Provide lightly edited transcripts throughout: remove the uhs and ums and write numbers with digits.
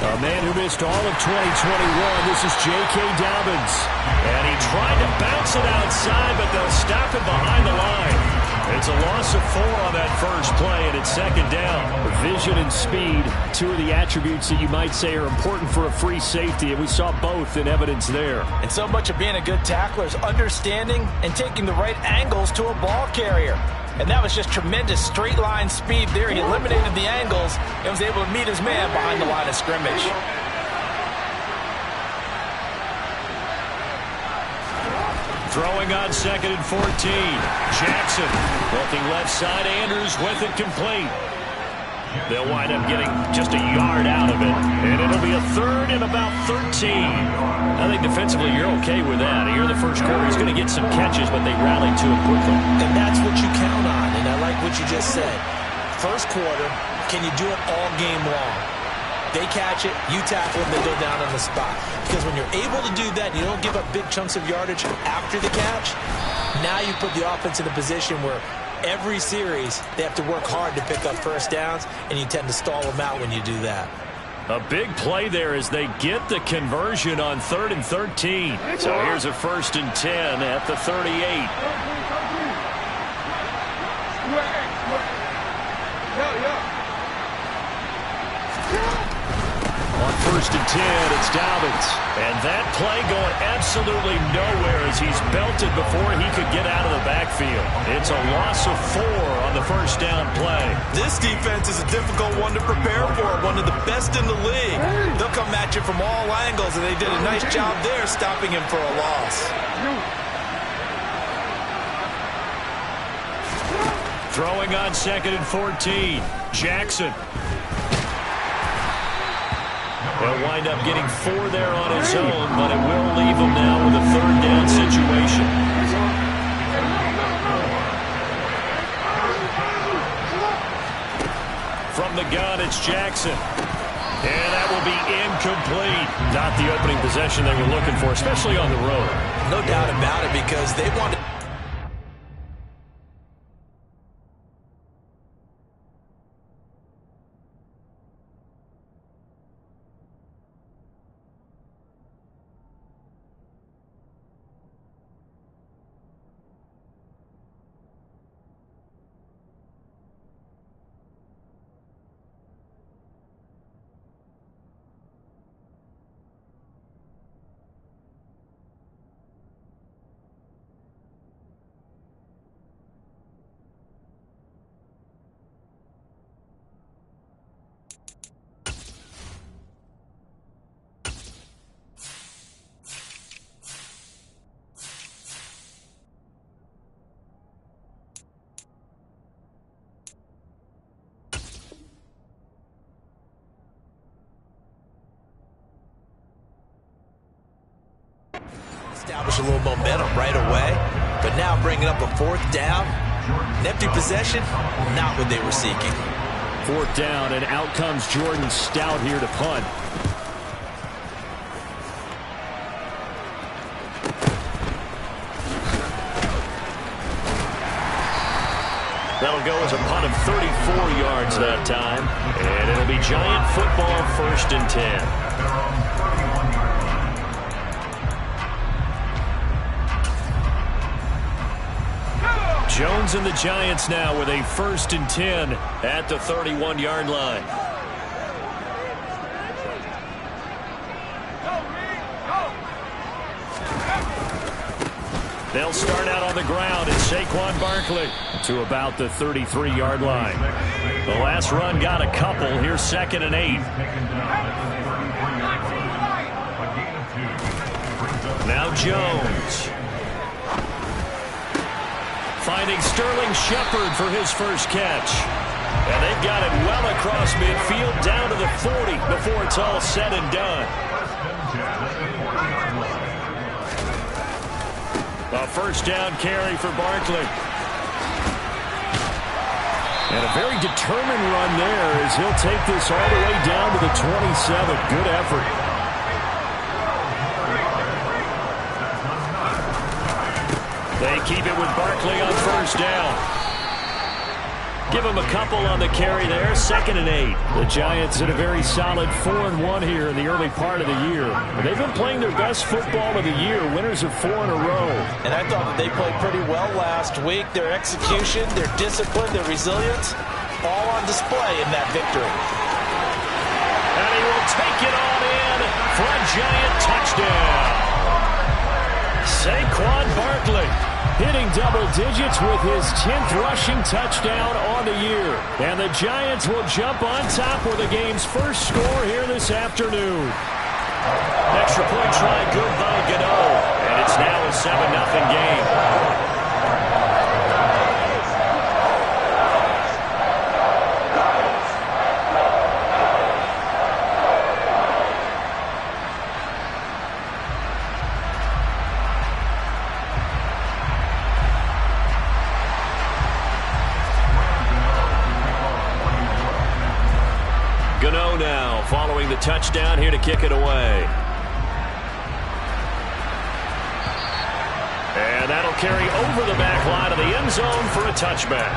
A man who missed all of 2021, this is J.K. Dobbins. And he tried to bounce it outside, but they'll stop him behind the line. It's a loss of 4 on that first play, and it's second down. Vision and speed, two of the attributes that you might say are important for a free safety, and we saw both in evidence there. And so much of being a good tackler is understanding and taking the right angles to a ball carrier. And that was just tremendous straight line speed there. He eliminated the angles and was able to meet his man behind the line of scrimmage. Throwing on 2nd and 14. Jackson looking left side. Andrews with it complete. They'll wind up getting just a yard out of it. And it'll be a 3rd and about 13. I think defensively you're okay with that. Here in the first quarter he's going to get some catches, but they rallied to it quickly. And that's what you count on. And I like what you just said. First quarter, can you do it all game long? They catch it, you tackle them, they go down on the spot. Because when you're able to do that, you don't give up big chunks of yardage after the catch, now you put the offense in a position where every series they have to work hard to pick up first downs, and you tend to stall them out when you do that. A big play there as they get the conversion on 3rd and 13. So here's a 1st and 10 at the 38. On 1st and 10, it's Dobbins. And that play going absolutely nowhere as he's belted before he could get out of the backfield. It's a loss of 4 on the first down play. This defense is a difficult one to prepare for, one of the best in the league. They'll come at you from all angles, and they did a nice job there stopping him for a loss. Throwing on 2nd and 14. Jackson. He'll wind up getting 4 there on his own, but it will leave him now with a 3rd down situation. From the gun, it's Jackson. And that will be incomplete. Not the opening possession they were looking for, especially on the road. No doubt about it, because they wanted... establish a little momentum right away, but now bringing up a 4th down, an empty possession, not what they were seeking. 4th down, and out comes Jordan Stout here to punt. That'll go as a punt of 34 yards that time, and it'll be Giant football, 1st and 10. Jones and the Giants now with a 1st and 10 at the 31-yard line. They'll start out on the ground. It's Saquon Barkley to about the 33-yard line. The last run got a couple. Here's 2nd and 8. Now Jones. Finding Sterling Shepard for his first catch. And they've got it well across midfield down to the 40 before it's all said and done. A 1st down carry for Barkley. And a very determined run there as he'll take this all the way down to the 27. Good effort. They keep it with Barkley on first down. Give him a couple on the carry there, 2nd and 8. The Giants at a very solid 4-1 here in the early part of the year. They've been playing their best football of the year, winners of 4 in a row. And I thought that they played pretty well last week. Their execution, their discipline, their resilience, all on display in that victory. And he will take it on in for a Giant touchdown. Saquon Barkley hitting double digits with his 10th rushing touchdown on the year. And the Giants will jump on top with the game's first score here this afternoon. Extra point try good by Gano. And it's now a 7-0 game. Gano now following the touchdown here to kick it away. And that'll carry over the back line of the end zone for a touchback.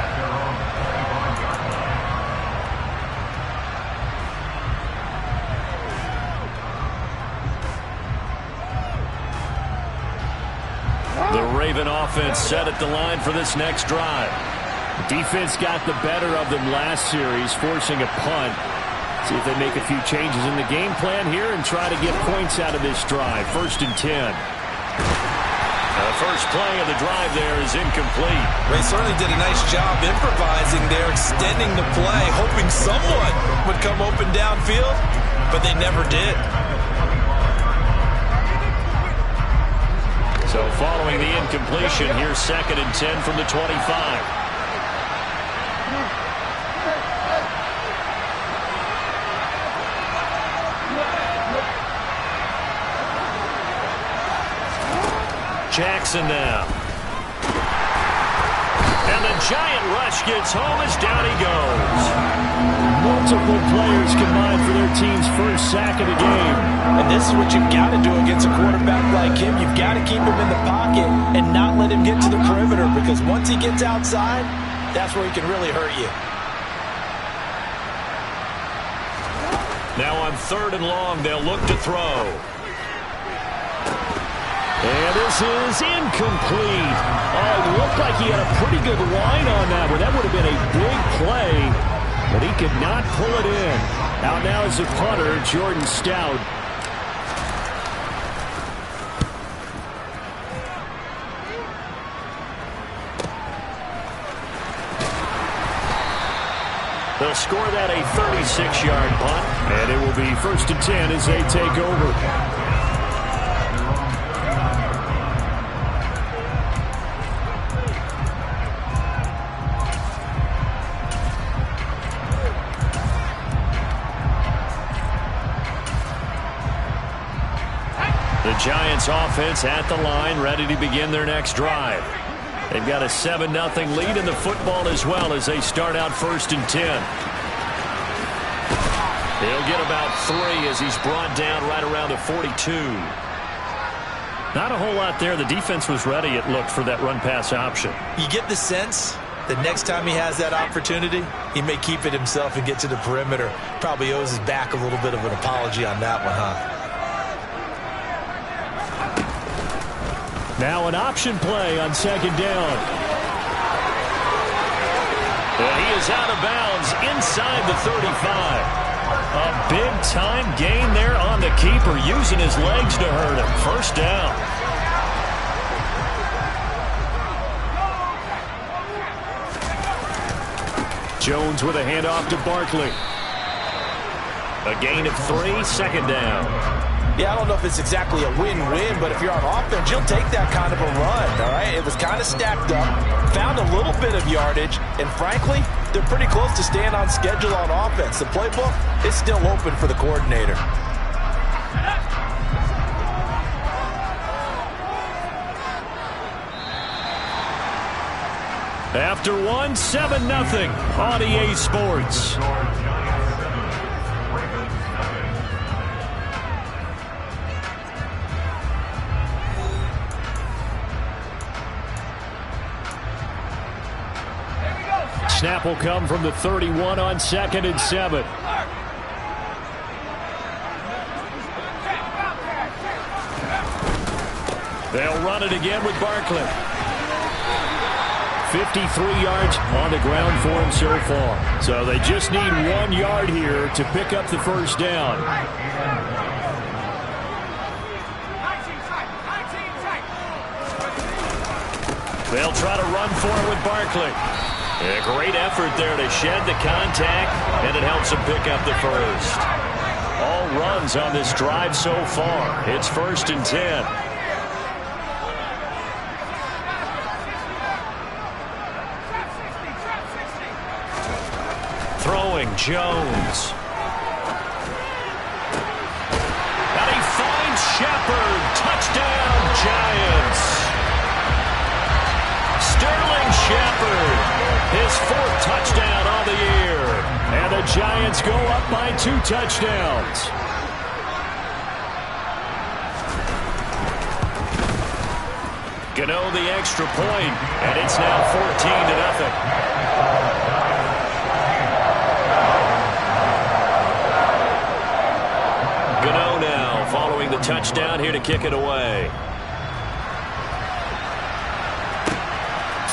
The Raven offense set at the line for this next drive. Defense got the better of them last series, forcing a punt. See if they make a few changes in the game plan here and try to get points out of this drive. 1st and 10. The first play of the drive there is incomplete. They certainly did a nice job improvising there, extending the play, hoping someone would come open downfield, but they never did. So following the incompletion, here's 2nd and 10 from the 25. Jackson now. And the Giant rush gets home as down he goes. Multiple players combined for their team's first sack of the game. And this is what you've got to do against a quarterback like him. You've got to keep him in the pocket and not let him get to the perimeter, because once he gets outside, that's where he can really hurt you. Now on 3rd and long, they'll look to throw. And this is incomplete. Oh, it looked like he had a pretty good line on that one. That would have been a big play, but he could not pull it in. Out now is the punter, Jordan Stout. They'll score that a 36-yard punt, and it will be 1st and 10 as they take over. The Giants offense at the line, ready to begin their next drive. They've got a 7-0 lead in the football as well as they start out 1st and 10. He'll get about 3 as he's brought down right around the 42. Not a whole lot there. The defense was ready, it looked, for that run-pass option. You get the sense that next time he has that opportunity, he may keep it himself and get to the perimeter. Probably owes his back a little bit of an apology on that one, huh? Now an option play on 2nd down. And he is out of bounds inside the 35. A big-time gain there on the keeper, using his legs to hurt him. 1st down. Jones with a handoff to Barkley. A gain of 3, 2nd down. Yeah, I don't know if it's exactly a win-win, but if you're on offense, you'll take that kind of a run, all right? It was kind of stacked up, found a little bit of yardage, and frankly, they're pretty close to staying on schedule on offense. The playbook is still open for the coordinator. After one, 7-0 on EA Sports. snap will come from the 31 on 2nd and 7. They'll run it again with Barkley. 53 yards on the ground for him so far. So they just need 1 yard here to pick up the first down. They'll try to run for it with Barkley. A great effort there to shed the contact, and it helps him pick up the first. All runs on this drive so far. It's 1st and 10. Throwing Jones. And he finds Shepard. Touchdown, Giants. Sterling Shepard, his 4th touchdown on the year. And the Giants go up by 2 touchdowns. Gano the extra point, and it's now 14-0. Gano now following the touchdown here to kick it away.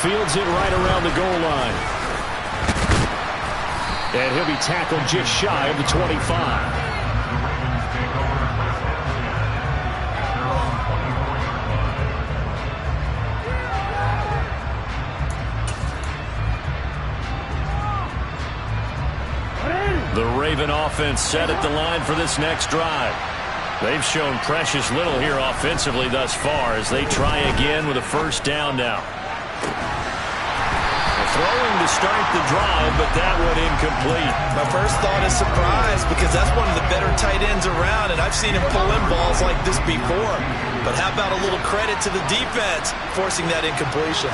Fields it right around the goal line. And he'll be tackled just shy of the 25. The Raven offense set at the line for this next drive. They've shown precious little here offensively thus far as they try again with a first down now. Throwing to start the drive, but that one incomplete. My first thought is surprise because that's one of the better tight ends around, and I've seen him pull in balls like this before. But how about a little credit to the defense forcing that incompletion?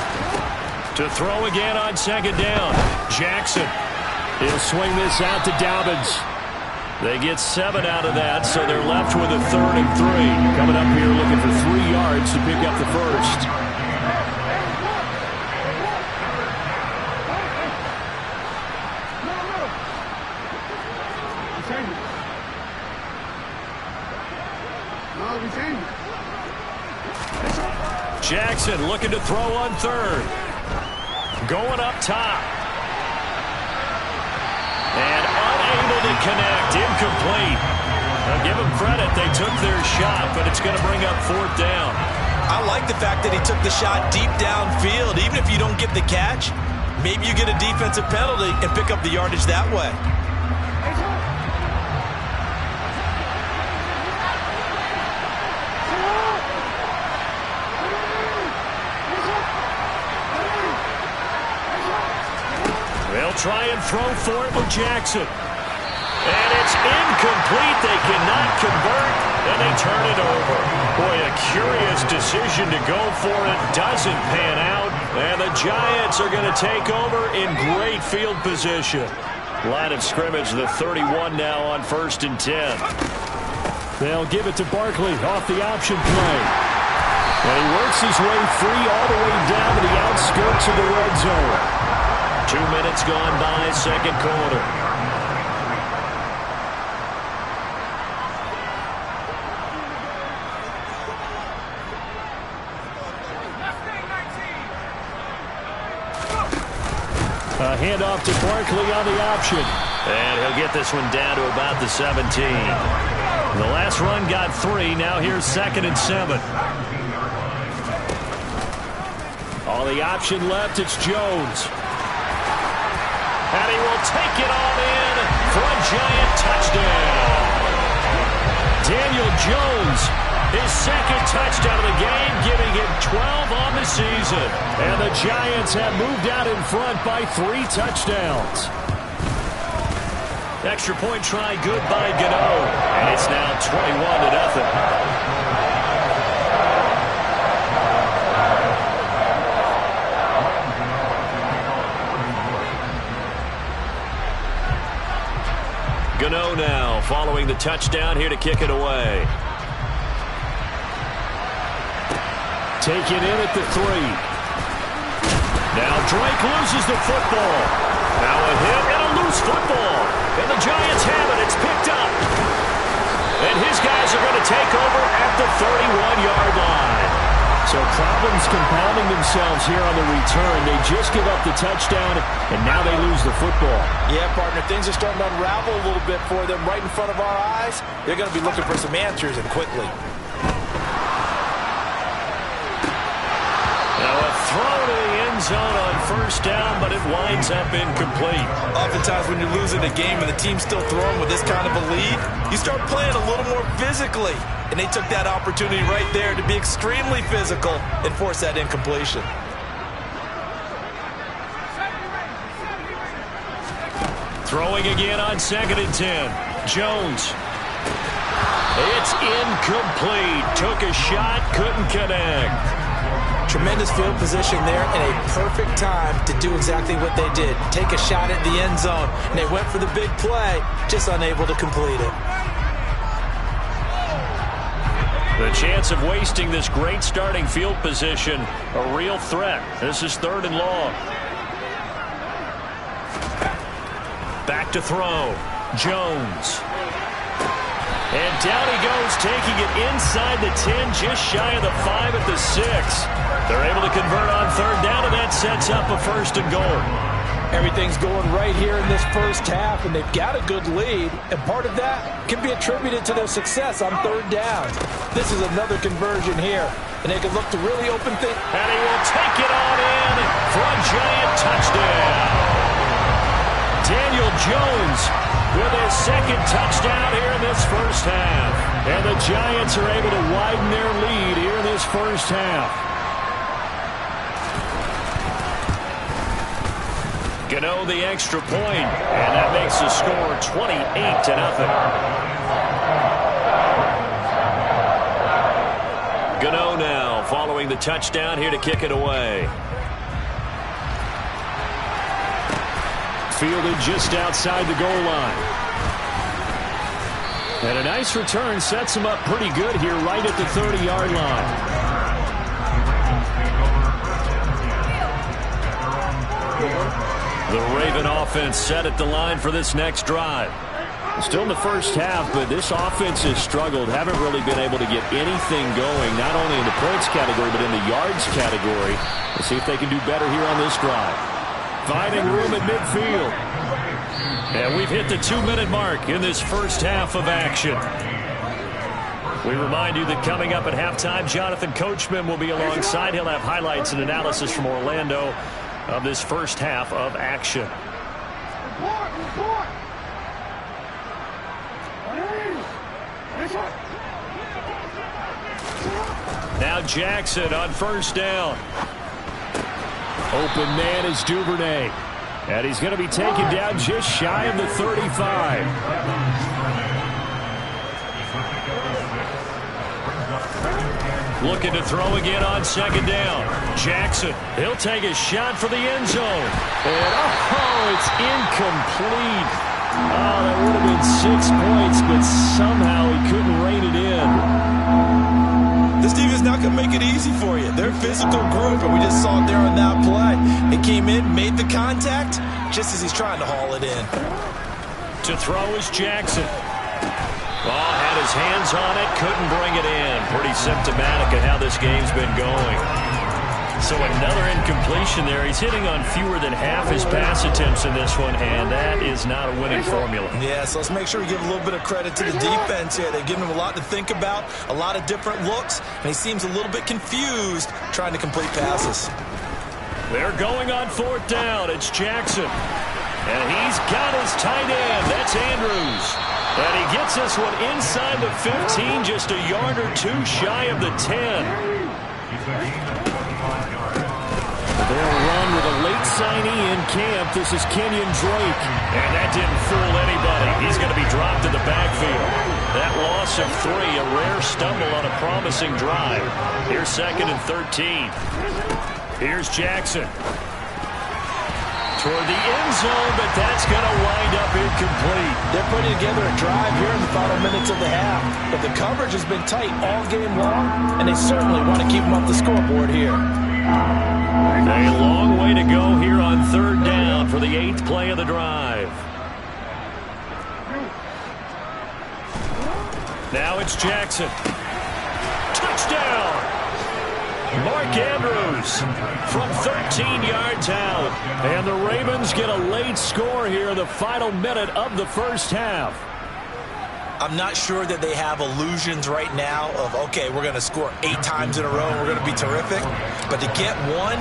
To throw again on 2nd down. Jackson. He'll swing this out to Dobbins. They get 7 out of that, so they're left with a 3rd and 3. Coming up here looking for 3 yards to pick up the first. Jackson looking to throw on 3rd. Going up top. And unable to connect. Incomplete. Now give them credit. They took their shot, but it's going to bring up 4th down. I like the fact that he took the shot deep downfield. Even if you don't get the catch, maybe you get a defensive penalty and pick up the yardage that way. They'll try and throw for it with Jackson. And it's incomplete. They cannot convert, and they turn it over. Boy, a curious decision to go for it. Doesn't pan out, and the Giants are going to take over in great field position. Line of scrimmage, the 31 now on 1st and 10. They'll give it to Barkley off the option play. And he works his way free all the way down to the outskirts of the red zone. 2 minutes gone by, 2nd quarter. A handoff to Barkley on the option. And he'll get this one down to about the 17. The last run got 3. Now here's 2nd and 7. On the option left, it's Jones. And he will take it all in for a Giant touchdown. Daniel Jones, his 2nd touchdown of the game, giving him 12 on the season. And the Giants have moved out in front by 3 touchdowns. Extra point try good by Gano. And it's now 21-0. Gano now following the touchdown here to kick it away. Taken in at the 3. Now Drake loses the football. Now a hit and a loose football. And the Giants have it. It's picked up. And his guys are going to take over at the 31-yard line. So problems compounding themselves here on the return. They just give up the touchdown, and now they lose the football. Yeah, partner, things are starting to unravel a little bit for them right in front of our eyes. They're going to be looking for some answers, and quickly. Now a throw to the end zone on first down, but it winds up incomplete. Oftentimes when you're losing a game and the team's still throwing with this kind of a lead, you start playing a little more physically. And they took that opportunity right there to be extremely physical and force that incompletion. Throwing again on 2nd and 10. Jones. It's incomplete. Took a shot, couldn't connect. Tremendous field position there and a perfect time to do exactly what they did. Take a shot at the end zone. And they went for the big play, just unable to complete it. The chance of wasting this great starting field position, a real threat. This is 3rd and long. Back to throw. Jones. And down he goes, taking it inside the 10, just shy of the 5 at the 6. They're able to convert on 3rd down, and that sets up a 1st and goal. Everything's going right here in this first half, and they've got a good lead, and part of that can be attributed to their success on 3rd down. This is another conversion here, and they can look to really open things. And he will take it on in for a giant touchdown. Daniel Jones with his 2nd touchdown here in this first half. And the Giants are able to widen their lead here in this first half. Gano the extra point, and that makes the score 28-0. Gano now following the touchdown here to kick it away. Fielded just outside the goal line. And a nice return sets him up pretty good here right at the 30-yard line. The Raven offense set at the line for this next drive. Still in the first half, but this offense has struggled. Haven't really been able to get anything going, not only in the points category, but in the yards category. Let's see if they can do better here on this drive. Finding room at midfield. And we've hit the 2-minute mark in this first half of action. We remind you that coming up at halftime, Jonathan Coachman will be alongside. He'll have highlights and analysis from Orlando of this first half of action. Now Jackson on first down. Open man is Duvernay. And he's going to be taken down just shy of the 35. Looking to throw again on 2nd down. Jackson, he'll take a shot for the end zone. And it's incomplete. Oh, that would have been 6 points, but somehow he couldn't rein it in. This defense not going to make it easy for you. They're a physical group, and we just saw it there on that play. It came in, made the contact, just as he's trying to haul it in. To throw is Jackson. Had his hands on it, couldn't bring it in. Pretty symptomatic of how this game's been going. So another incompletion there. He's hitting on fewer than half his pass attempts in this one, and that is not a winning formula. Yeah, so let's make sure we give a little bit of credit to the defense here. They've given him a lot to think about, a lot of different looks, and he seems a little bit confused trying to complete passes. They're going on 4th down. It's Jackson. And he's got his tight end. That's Andrews. And he gets this one inside the 15, just a yard or two shy of the 10. They'll run with a late signee in camp. This is Kenyon Drake. And that didn't fool anybody. He's going to be dropped in the backfield. That loss of 3, a rare stumble on a promising drive. Here's 2nd and 13. Here's Jackson. Toward the end zone, but that's going to wind up incomplete. They're putting together a drive here in the final minutes of the half. But the coverage has been tight all game long, and they certainly want to keep them off the scoreboard here. A long way to go here on 3rd down for the 8th play of the drive. Now it's Jackson. Touchdown! Mark Andrews from 13 yards out. And the Ravens get a late score here in the final minute of the first half. I'm not sure that they have illusions right now of, okay, we're going to score 8 times in a row and we're going to be terrific. But to get one,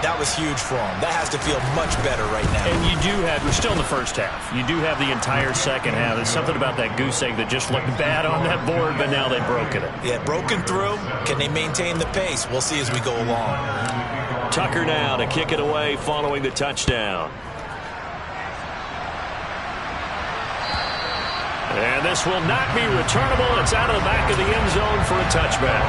that was huge for them. That has to feel much better right now. And you do have, we're still in the first half. You do have the entire second half. There's something about that goose egg that just looked bad on that board, but now they've broken it. Yeah, broken through. Can they maintain the pace? We'll see as we go along. Tucker now to kick it away following the touchdown. And this will not be returnable. It's out of the back of the end zone for a touchback.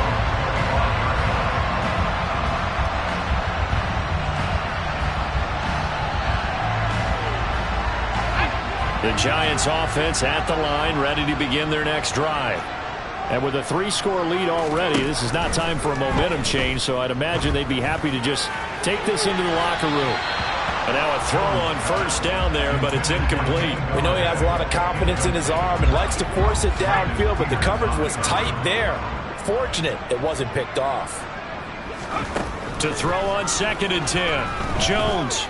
The Giants offense at the line, ready to begin their next drive. And with a 3-score lead already, this is not time for a momentum change, so I'd imagine they'd be happy to just take this into the locker room. And now a throw on first down there, but it's incomplete. We know he has a lot of confidence in his arm and likes to force it downfield, but the coverage was tight there. Fortunate it wasn't picked off. To throw on 2nd and 10, Jones.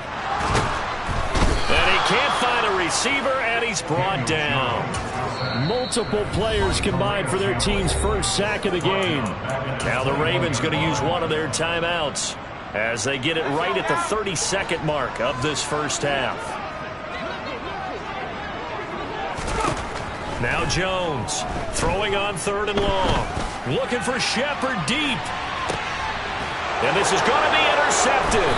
And he can't find a receiver, and he's brought down. Multiple players combined for their team's first sack of the game. Now the Ravens going to use one of their timeouts as they get it right at the 32nd mark of this first half. Now Jones throwing on 3rd and long. Looking for Shepard deep. And this is going to be intercepted.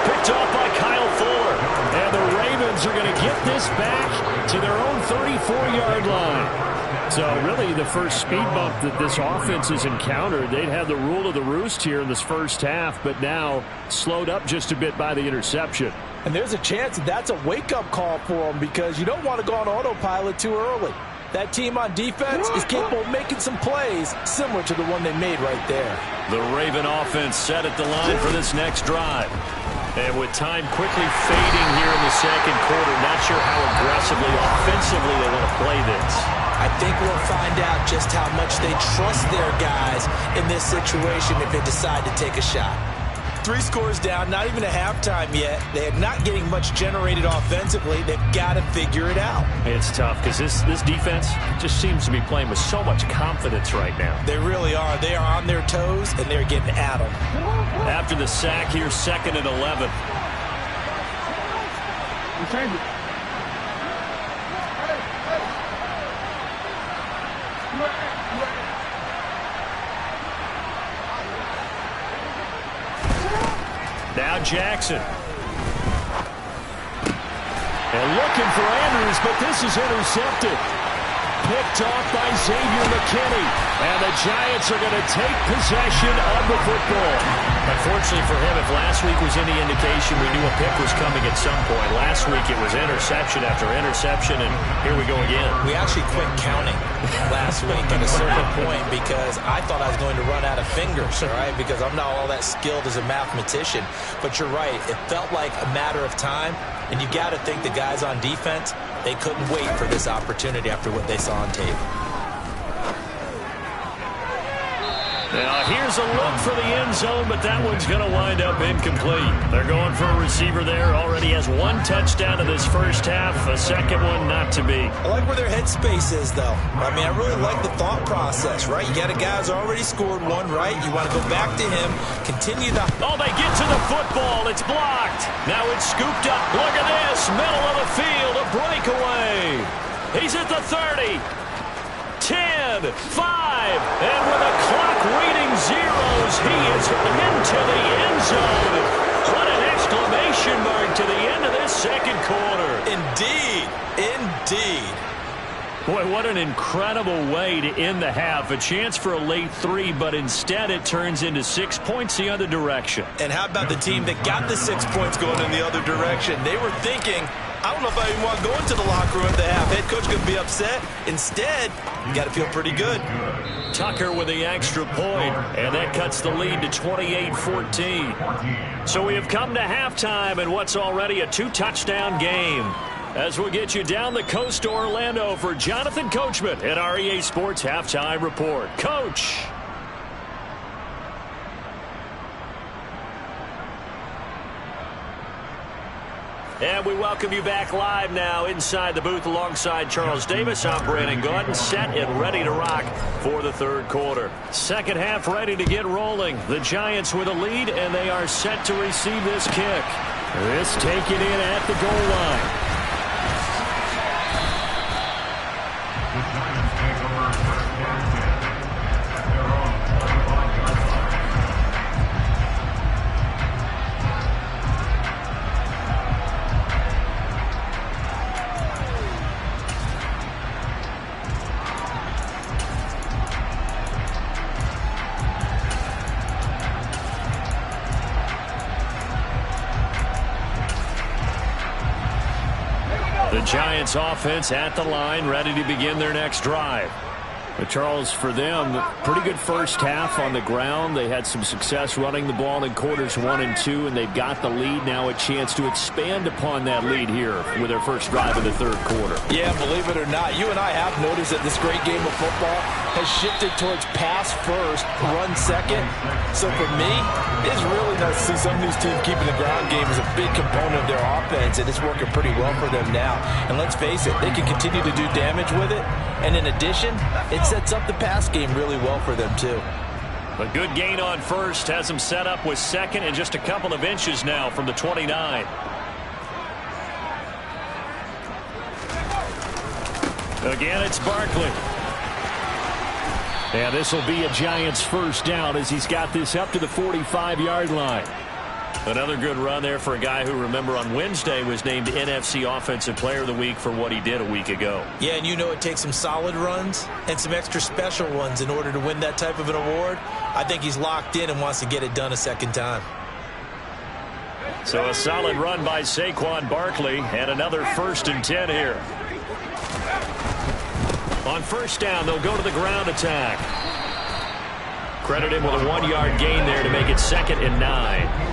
Picked off by Kyle Fuller. And the Ravens are going to get this back to their own 34-yard line. So really the first speed bump that this offense has encountered, they'd had the rule of the roost here in this first half, but now slowed up just a bit by the interception. And there's a chance that that's a wake-up call for them because you don't want to go on autopilot too early. That team on defense is capable of making some plays similar to the one they made right there. The Raven offense set at the line for this next drive. And with time quickly fading here in the second quarter, not sure how aggressively, offensively they want to play this. I think we'll find out just how much they trust their guys in this situation if they decide to take a shot. 3 scores down, not even a halftime yet. They're not getting much generated offensively. They've got to figure it out. It's tough because this defense just seems to be playing with so much confidence right now. They really are. They are on their toes, and they're getting at them. After the sack here, 2nd and 11. Now Jackson. And looking for Andrews, but this is intercepted. Picked off by Xavier McKinney. And the Giants are going to take possession of the football. Unfortunately for him, if last week was any indication, we knew a pick was coming at some point. Last week it was interception after interception, and here we go again. We actually quit counting last week at a certain point because I thought I was going to run out of fingers, all right, because I'm not all that skilled as a mathematician. But you're right. It felt like a matter of time, and you got to think the guys on defense, they couldn't wait for this opportunity after what they saw on tape. Now here's a look for the end zone, but that one's going to wind up incomplete. They're going for a receiver there. Already has 1 touchdown in this first half. A second one not to be. I like where their headspace is, though. I mean, I really like the thought process, right? You got a guy who's already scored 1, right? You want to go back to him, continue the... Oh, they get to the football. It's blocked. Now it's scooped up. Look at this. Middle of the field, a breakaway. He's at the 30. 10, 5, and with a clock reading zeros, he is into the end zone. What an exclamation mark to the end of this second quarter. Indeed, indeed. Boy, what an incredible way to end the half. A chance for a late 3, but instead it turns into 6 points the other direction. And how about the team that got the 6 points going in the other direction? They were thinking, I don't know if I even want to go into the locker room at the half. Head coach could be upset. Instead, you got to feel pretty good. Tucker with the extra point, and that cuts the lead to 28-14. So we have come to halftime in what's already a 2-touchdown game. As we'll get you down the coast to Orlando for Jonathan Coachman at our EA Sports Halftime Report. Coach. And we welcome you back live now inside the booth alongside Charles Davis. I'm Brandon Gordon, set and ready to rock for the third quarter. Second half ready to get rolling. The Giants with a lead, and they are set to receive this kick. This taken in at the goal line. The Giants offense at the line, ready to begin their next drive. But Charles, for them, pretty good first half on the ground. They had some success running the ball in quarters 1 and 2, and they've got the lead now, a chance to expand upon that lead here with their first drive of the third quarter. Yeah, believe it or not, you and I have noticed that this great game of football has shifted towards pass first, run second. So for me, it's really nice to see some of these teams keeping the ground game as a big component of their offense, and it's working pretty well for them now. And let's face it, they can continue to do damage with it. And in addition, it sets up the pass game really well for them, too. A good gain on first has them set up with second and just a couple of inches now from the 29. Again, it's Barkley. And this will be a Giants first down as he's got this up to the 45-yard line. Another good run there for a guy who, remember, on Wednesday was named NFC Offensive Player of the Week for what he did a week ago. Yeah, and you know it takes some solid runs and some extra special ones in order to win that type of an award. I think he's locked in and wants to get it done a second time. So a solid run by Saquon Barkley and another 1st and 10 here. On first down, they'll go to the ground attack. Credit him with a 1-yard gain there to make it 2nd and 9.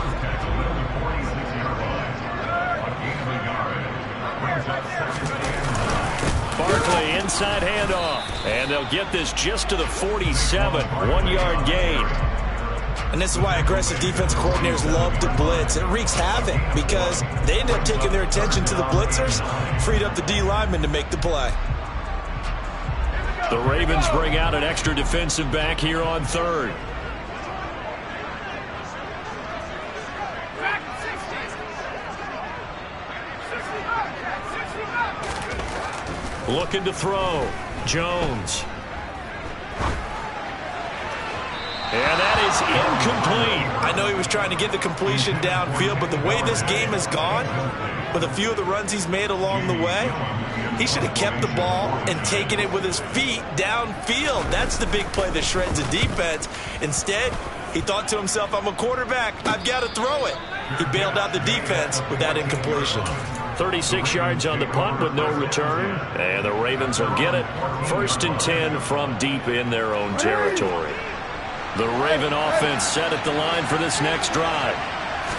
Barkley inside handoff, and they'll get this just to the 47, 1-yard gain. And this is why aggressive defense coordinators love to blitz. It wreaks havoc because they end up taking their attention to the blitzers, freed up the D lineman to make the play. The Ravens bring out an extra defensive back here on third. Looking to throw. Jones. And that is incomplete. I know he was trying to get the completion downfield, but the way this game has gone, with a few of the runs he's made along the way, he should have kept the ball and taken it with his feet downfield. That's the big play that shreds a defense. Instead, he thought to himself, I'm a quarterback. I've got to throw it. He bailed out the defense with that incompletion. 36 yards on the punt with no return. And the Ravens will get it. 1st and 10 from deep in their own territory. The Raven offense set at the line for this next drive.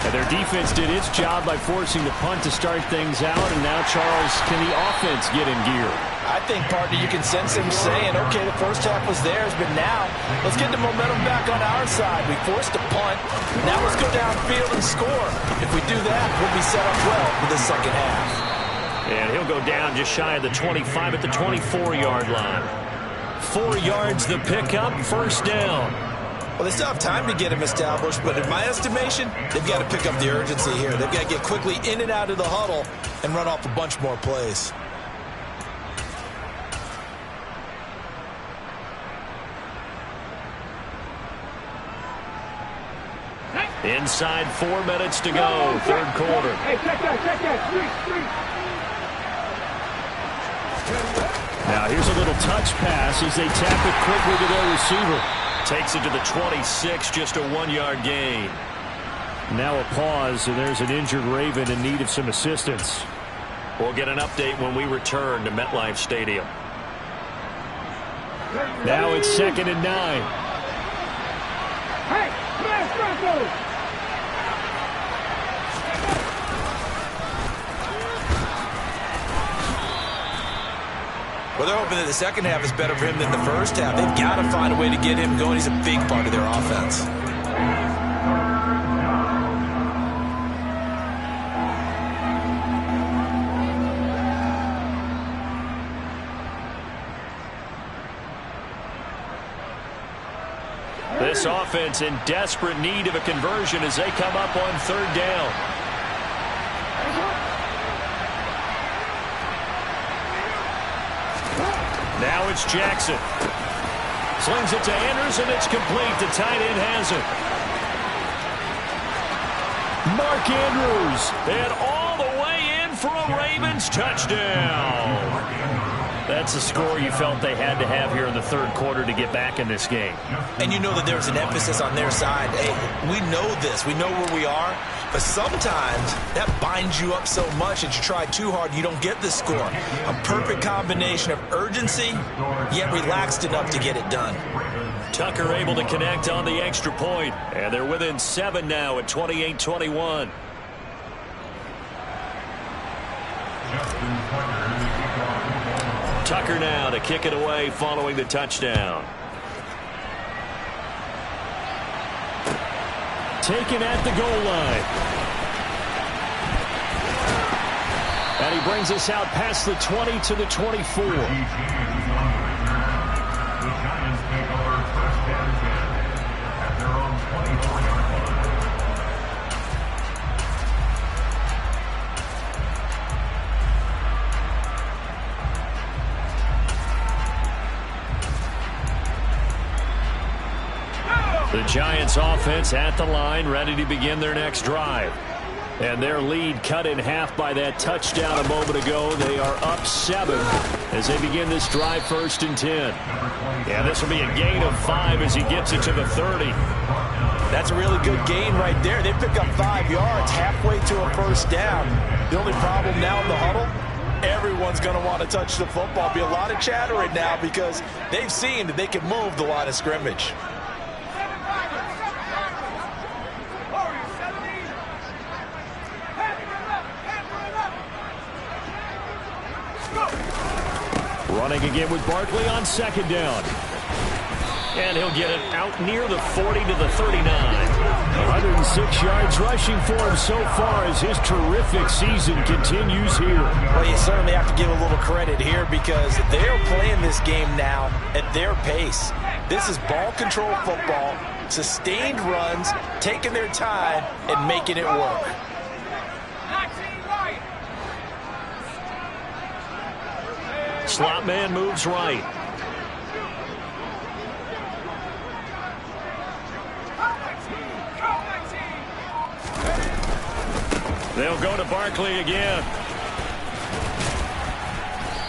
And their defense did its job by forcing the punt to start things out. And now, Charles, can the offense get in gear? I think, partner, you can sense him saying, okay, the first half was theirs, but now let's get the momentum back on our side. We forced a punt. Now let's go downfield and score. If we do that, we'll be set up well for the second half. And he'll go down just shy of the 25 at the 24-yard line. 4 yards the pickup, first down. Well, they still have time to get him established, but in my estimation, they've got to pick up the urgency here. They've got to get quickly in and out of the huddle and run off a bunch more plays. Inside 4 minutes to go, third quarter. Hey, check that, street. Now here's a little touch pass as they tap it quickly to their receiver. Takes it to the 26, just a 1-yard gain. Now a pause, and there's an injured Raven in need of some assistance. We'll get an update when we return to MetLife Stadium. Now it's 2nd and 9. Hey, MrSaratoga's! Well, they're hoping that the second half is better for him than the first half. They've got to find a way to get him going. He's a big part of their offense. This offense in desperate need of a conversion as they come up on 3rd down. Now it's Jackson. Slings it to Anderson. It's complete. The tight end has it. Mark Andrews. And all the way in for a Ravens touchdown. That's a score you felt they had to have here in the 3rd quarter to get back in this game. And you know that there's an emphasis on their side. Hey, we know this. We know where we are. But sometimes that binds you up so much that you try too hard, you don't get the score. A perfect combination of urgency, yet relaxed enough to get it done. Tucker able to connect on the extra point. And they're within 7 now at 28-21. Tucker now to kick it away following the touchdown. Taken at the goal line. And he brings us out past the 20 to the 24. The Giants offense at the line, ready to begin their next drive. And their lead cut in half by that touchdown a moment ago. They are up 7 as they begin this drive 1st and 10. Yeah, this will be a gain of 5 as he gets it to the 30. That's a really good gain right there. They pick up 5 yards halfway to a 1st down. The only problem now in the huddle, everyone's going to want to touch the football. Be a lot of chatter right now because they've seen that they can move the line of scrimmage. Running again with Barkley on 2nd down. And he'll get it out near the 40 to the 39. 106 yards rushing for him so far as his terrific season continues here. Well, you certainly have to give a little credit here because they're playing this game now at their pace. This is ball control football, sustained runs, taking their time, and making it work. Slot man moves right. They'll go to Barkley again.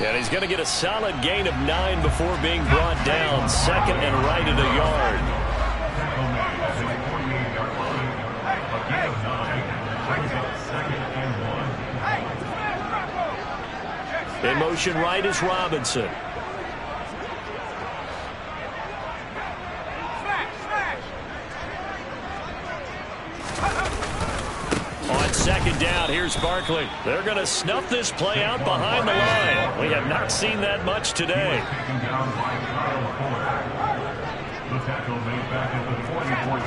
And he's going to get a solid gain of 9 before being brought down. 2nd and right at a yard. In motion right is Robinson. On 2nd down, here's Barkley. They're going to snuff this play out behind the line. We have not seen that much today.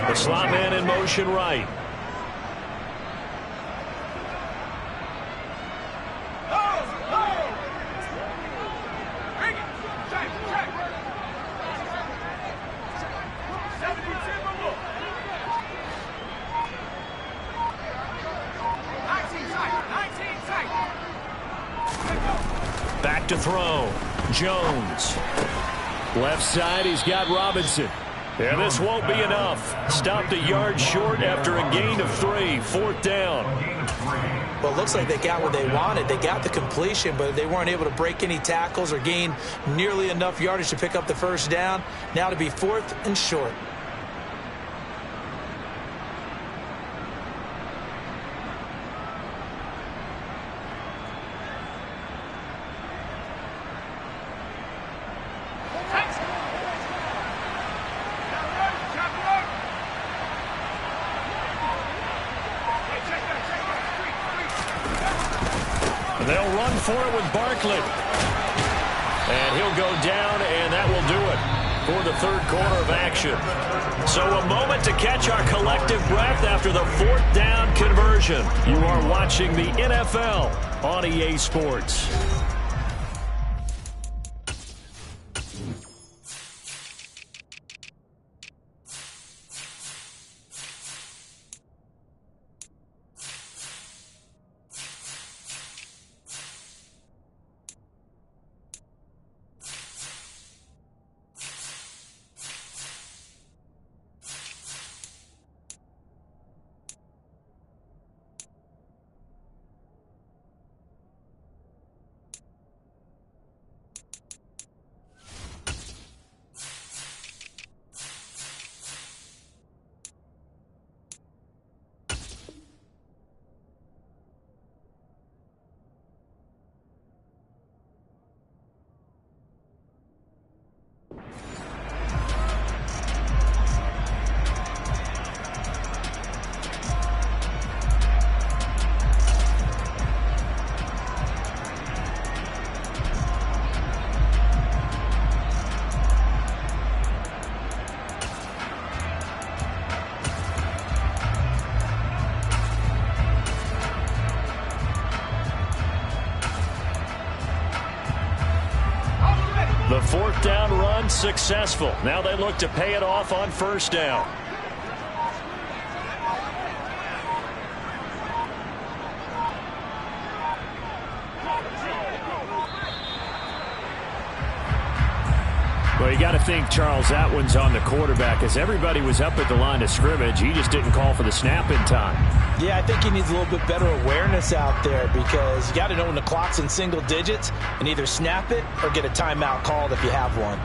The slot man in motion right. Back to throw. Jones. Left side, he's got Robinson. And this won't be enough. Stopped a yard short after a gain of 3. 4th down. Well, it looks like they got what they wanted. They got the completion, but they weren't able to break any tackles or gain nearly enough yardage to pick up the 1st down. Now to be 4th and short. They'll run for it with Barkley. And he'll go down, and that will do it for the third quarter of action. So a moment to catch our collective breath after the fourth down conversion. You are watching the NFL on EA Sports. The fourth down run successful. Now they look to pay it off on first down. Well, you got to think, Charles, that one's on the quarterback, as everybody was up at the line of scrimmage. He just didn't call for the snap in time. Yeah, I think he needs a little bit better awareness out there, because you got to know when the clock's in single digits and either snap it or get a timeout called if you have one.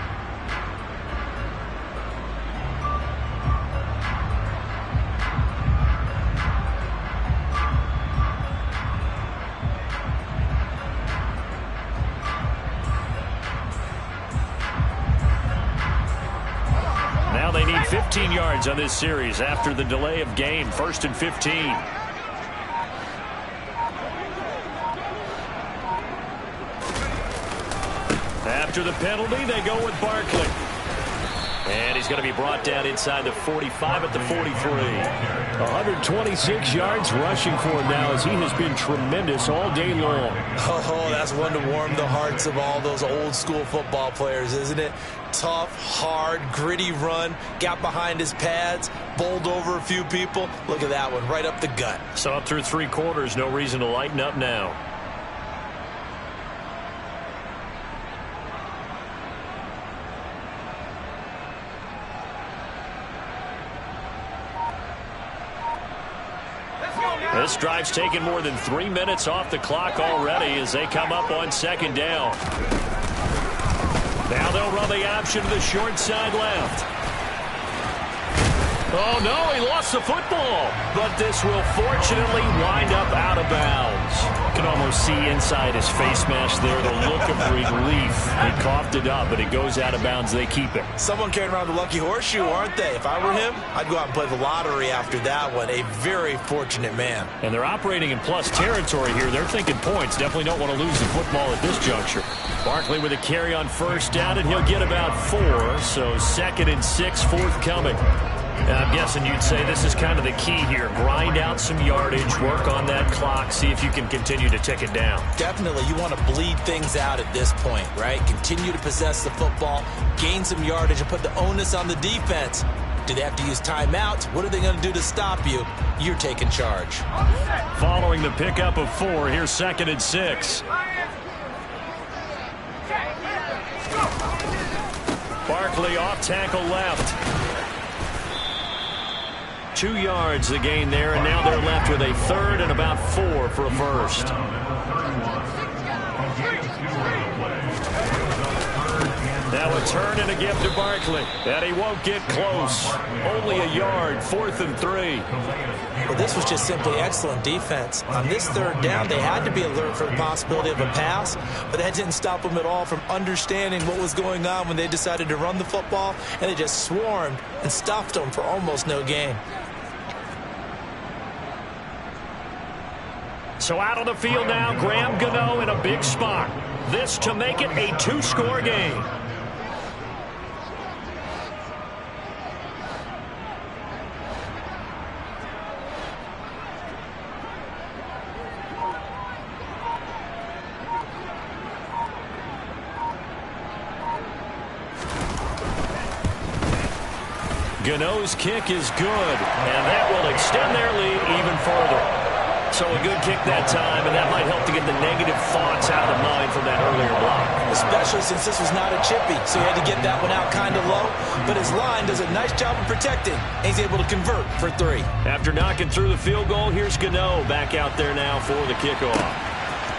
Now they need 15 yards on this series after the delay of game. 1st and 15. After the penalty, they go with Barkley. And he's going to be brought down inside the 45 at the 43. 126 yards rushing for him now, as he has been tremendous all day long. Oh, that's one to warm the hearts of all those old school football players, isn't it? Tough, hard, gritty run, got behind his pads, bowled over a few people. Look at that one, right up the gut. So up through 3 quarters, no reason to lighten up now. This drive's taken more than 3 minutes off the clock already as they come up on second down. Now they'll run the option to the short side left. Oh, no, he lost the football. But this will fortunately wind up out of bounds. You can almost see inside his face mask there the look of relief. He coughed it up, but it goes out of bounds. They keep it. Someone carrying around the lucky horseshoe, aren't they? If I were him, I'd go out and play the lottery after that one. A very fortunate man. And they're operating in plus territory here. They're thinking points. Definitely don't want to lose the football at this juncture. Barkley with a carry on first down, and he'll get about 4. So 2nd and 6 forthcoming. I'm guessing you'd say this is kind of the key here. Grind out some yardage, work on that clock, see if you can continue to tick it down. Definitely. You want to bleed things out at this point, right? Continue to possess the football, gain some yardage, and put the onus on the defense. Do they have to use timeouts? What are they going to do to stop you? You're taking charge. Following the pickup of 4, here's 2nd and 6. Barkley off tackle left. 2 yards the gain there, and now they're left with a 3rd and about 4 for a first. Now a turn and a give to Barkley, and he won't get close. Only a yard, 4th and 3. Well, this was just simply excellent defense. On this 3rd down, they had to be alert for the possibility of a pass, but that didn't stop them at all from understanding what was going on when they decided to run the football, and they just swarmed and stuffed them for almost no gain. So out on the field now, Graham Gano in a big spot. This to make it a two-score game. Gano's kick is good, and that will extend their lead even further. So a good kick that time, and that might help to get the negative thoughts out of mind from that earlier block. Especially since this was not a chippy, so he had to get that one out kind of low. But his line does a nice job of protecting, and he's able to convert for 3. After knocking through the field goal, here's Gano back out there now for the kickoff.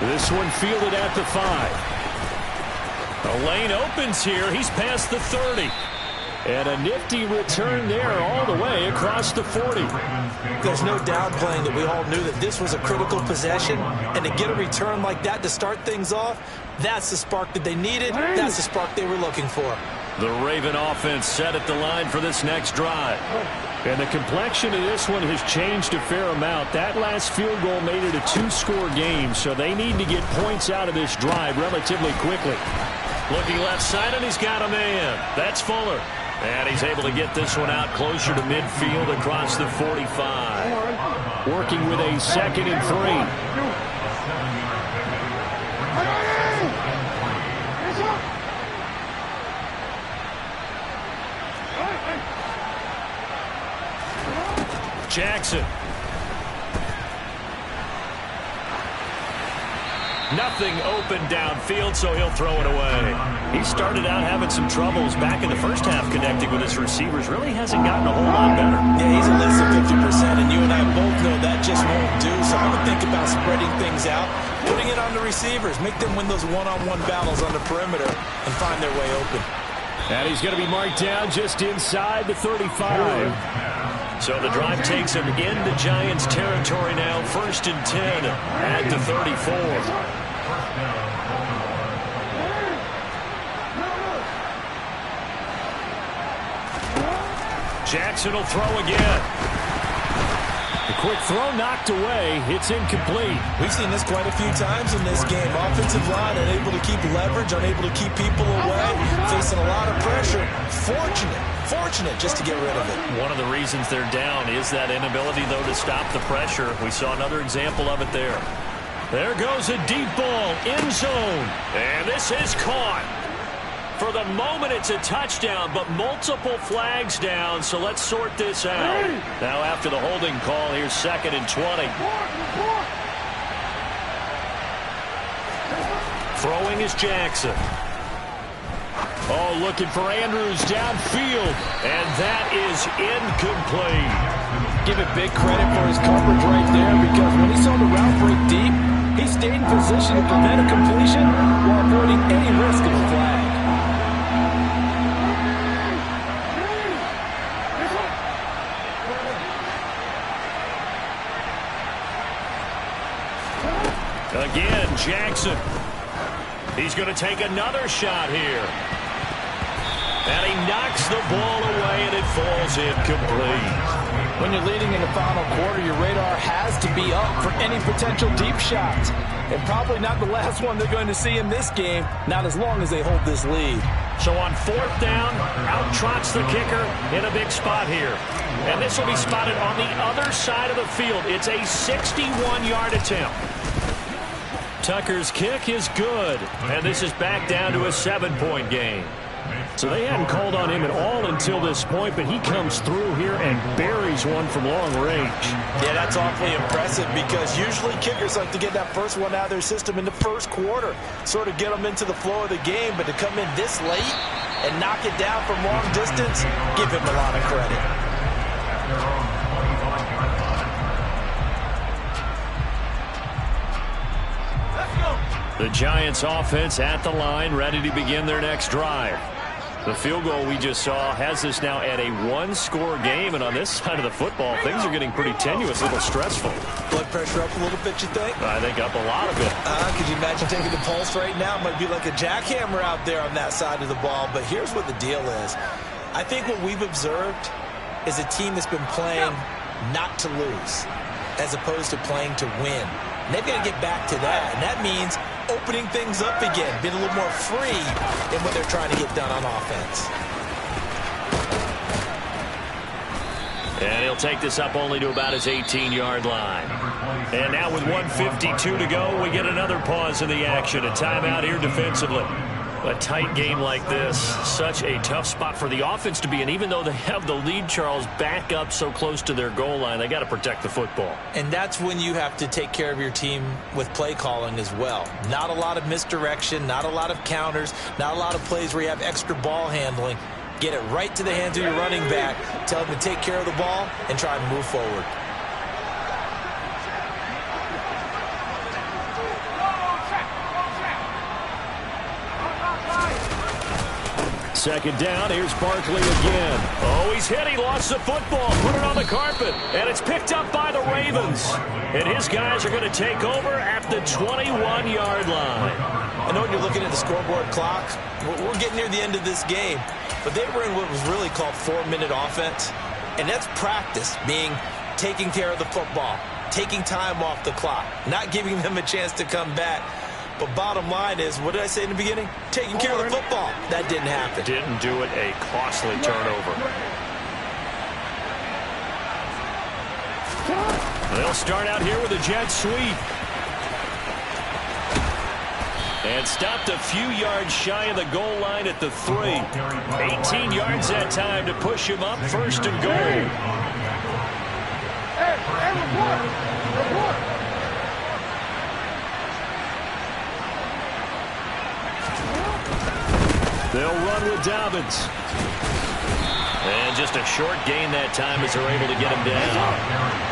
This one fielded at the 5. The lane opens here. He's past the 30. And a nifty return there all the way across the 40. There's no downplaying that we all knew that this was a critical possession. And to get a return like that to start things off, that's the spark that they needed. That's the spark they were looking for. The Raven offense set at the line for this next drive. And the complexion of this one has changed a fair amount. That last field goal made it a two-score game, so they need to get points out of this drive relatively quickly. Looking left side, and he's got a man. That's Fuller. And he's able to get this one out closer to midfield across the 45. Working with a 2nd and 3. Jackson. Nothing open downfield, so he'll throw it away. He started out having some troubles back in the first half connecting with his receivers. Really hasn't gotten a whole lot better. Yeah, he's at less than 50%, and you and I both know that just won't do. So I would think about spreading things out, putting it on the receivers, make them win those one-on-one battles on the perimeter, and find their way open. And he's going to be marked down just inside the 35. So the drive takes him into Giants territory now. 1st and 10 at the 34. Jackson will throw again. The quick throw knocked away. It's incomplete. We've seen this quite a few times in this game. Offensive line unable to keep leverage, unable to keep people away, facing a lot of pressure. Fortunate just to get rid of it. One of the reasons they're down is that inability, though, to stop the pressure. We saw another example of it there. There goes a deep ball, end zone. And this is caught. For the moment, it's a touchdown, but multiple flags down, so let's sort this out. Now after the holding call, here's 2nd and 20. Throwing is Jackson. Oh, looking for Andrews downfield, and that is incomplete. Give it big credit for his coverage right there, because when he saw the route break deep, he stayed in position to prevent a completion while avoiding any risk of a flag. Again, Jackson. He's going to take another shot here. And he knocks the ball away, and it falls incomplete. When you're leading in the final quarter, your radar has to be up for any potential deep shots. And probably not the last one they're going to see in this game, not as long as they hold this lead. So on 4th down, out trots the kicker in a big spot here. And this will be spotted on the other side of the field. It's a 61-yard attempt. Tucker's kick is good, and this is back down to a 7-point game. So they hadn't called on him at all until this point, but he comes through here and buries one from long range. Yeah, that's awfully impressive, because usually kickers like to get that first one out of their system in the first quarter, sort of get them into the flow of the game, but to come in this late and knock it down from long distance, give him a lot of credit. The Giants offense at the line, ready to begin their next drive. The field goal we just saw has this now at a one-score game, and on this side of the football, things are getting pretty tenuous, a little stressful. Blood pressure up a little bit, you think? I think up a lot of it. Could you imagine taking the pulse right now? It might be like a jackhammer out there on that side of the ball, but here's what the deal is. I think what we've observed is a team that's been playing not to lose, as opposed to playing to win. And they've got to get back to that. And that means opening things up again, being a little more free in what they're trying to get done on offense. And he'll take this up only to about his 18-yard line. And now with 1:52 to go, we get another pause in the action. A timeout here defensively. A tight game like this, such a tough spot for the offense to be in. Even though they have the lead, Charles, back up so close to their goal line, they got to protect the football. And that's when you have to take care of your team with play calling as well. Not a lot of misdirection, not a lot of counters, not a lot of plays where you have extra ball handling. Get it right to the hands of your running back, tell him to take care of the ball, and try and move forward. Second down, here's Barkley again. Oh, he's hit, he lost the football, put it on the carpet, and it's picked up by the Ravens. And his guys are going to take over at the 21-yard line. I know when you're looking at the scoreboard clock, we're getting near the end of this game, but they were in what was really called 4-minute offense, and that's practice, being taking care of the football, taking time off the clock, not giving them a chance to come back. But bottom line is, what did I say in the beginning? Taking care of the football. That didn't happen. Didn't do it, a costly turnover. They'll start out here with a jet sweep. And stopped a few yards shy of the goal line at the 3. 18 yards that time to push him up, first and goal. Hey, report! They'll run with Dobbins. And just a short gain that time as they're able to get him down.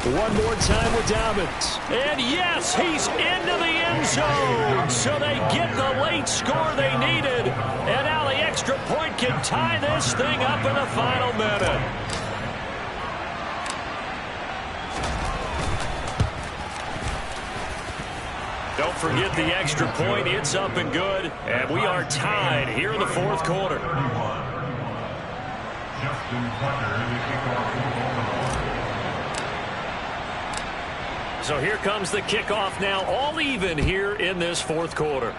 One more time with Dobbins. And yes, he's into the end zone. So they get the late score they needed. And now the extra point can tie this thing up in the final minute. Don't forget the extra point. It's up and good. And we are tied here in the fourth quarter. So here comes the kickoff now, all even here in this fourth quarter.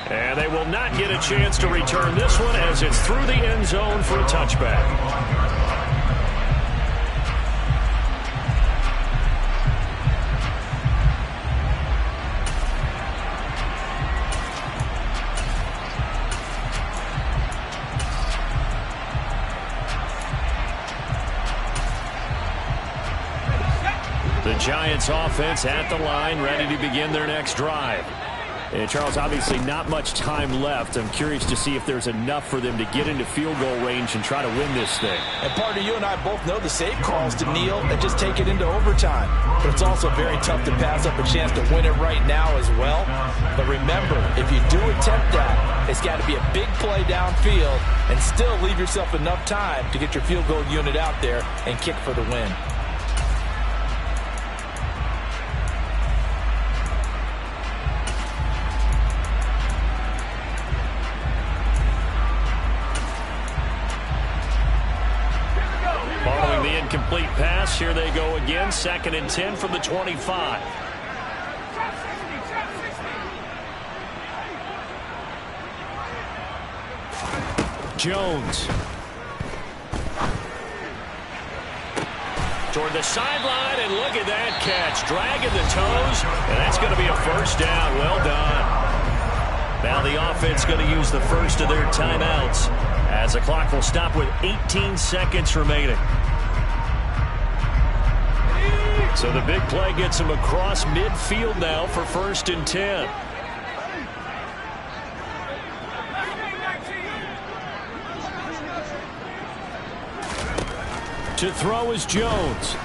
And they will not get a chance to return this one as it's through the end zone for a touchback. The Giants offense at the line, ready to begin their next drive. And Charles, obviously not much time left. I'm curious to see if there's enough for them to get into field goal range and try to win this thing. And partner, you and I both know the save calls to kneel and just take it into overtime. But it's also very tough to pass up a chance to win it right now as well. But remember, if you do attempt that, it's got to be a big play downfield and still leave yourself enough time to get your field goal unit out there and kick for the win. Incomplete pass. Here they go again. 2nd and 10 from the 25. Jones. Toward the sideline, and look at that catch. Dragging the toes, and that's going to be a first down. Well done. Now the offense going to use the first of their timeouts as the clock will stop with 18 seconds remaining. So the big play gets him across midfield now for 1st and 10. To throw is Jones.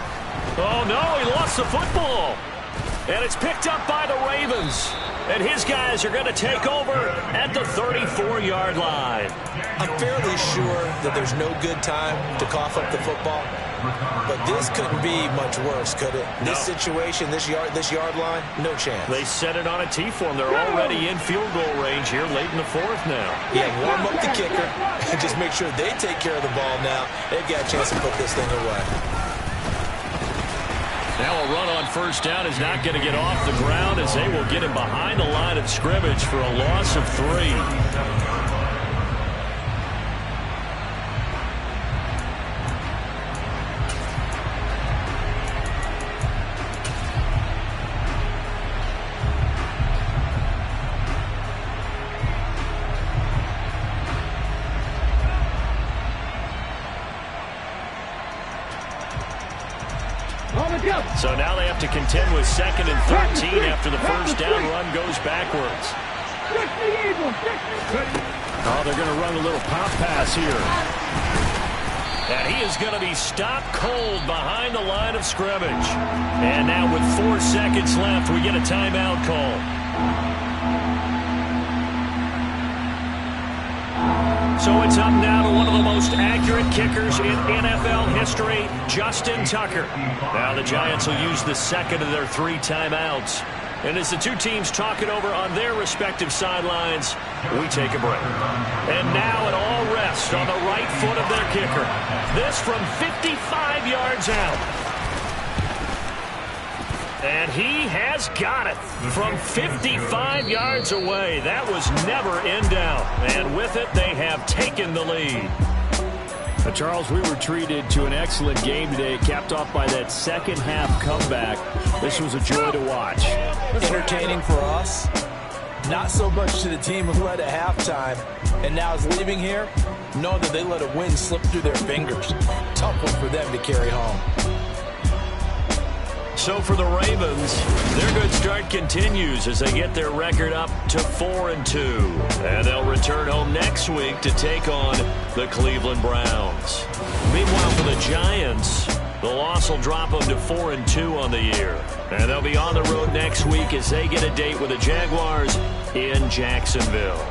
Oh, no, he lost the football. And it's picked up by the Ravens. And his guys are going to take over at the 34-yard line. I'm fairly sure that there's no good time to cough up the football. But this couldn't be much worse, could it? No. This situation, this yard line, no chance. They set it on a T for him. They're already in field goal range here late in the fourth now. Yeah, warm up the kicker and just make sure they take care of the ball now. They've got a chance to put this thing away. Now a run on first down is not going to get off the ground as they will get him behind the line of scrimmage for a loss of 3. So now they have to contend with 2nd and 13 after the first down run goes backwards. Oh, they're going to run a little pop pass here. And he is going to be stopped cold behind the line of scrimmage. And now with 4 seconds left, we get a timeout call. So it's up now to one of the most accurate kickers in NFL history, Justin Tucker. Now the Giants will use the second of their 3 timeouts. And as the two teams talk it over on their respective sidelines, we take a break. And now it all rests on the right foot of their kicker. This from 55 yards out. And he has got it from 55 yards away. That was never in doubt. And with it, they have taken the lead. Charles, we were treated to an excellent game today, capped off by that second half comeback. This was a joy to watch. Entertaining for us. Not so much to the team who led at halftime and now is leaving here, knowing that they let a win slip through their fingers. Tough one for them to carry home. So for the Ravens, their good start continues as they get their record up to 4-2. And they'll return home next week to take on the Cleveland Browns. Meanwhile, for the Giants, the loss will drop them to 4-2 on the year. And they'll be on the road next week as they get a date with the Jaguars in Jacksonville.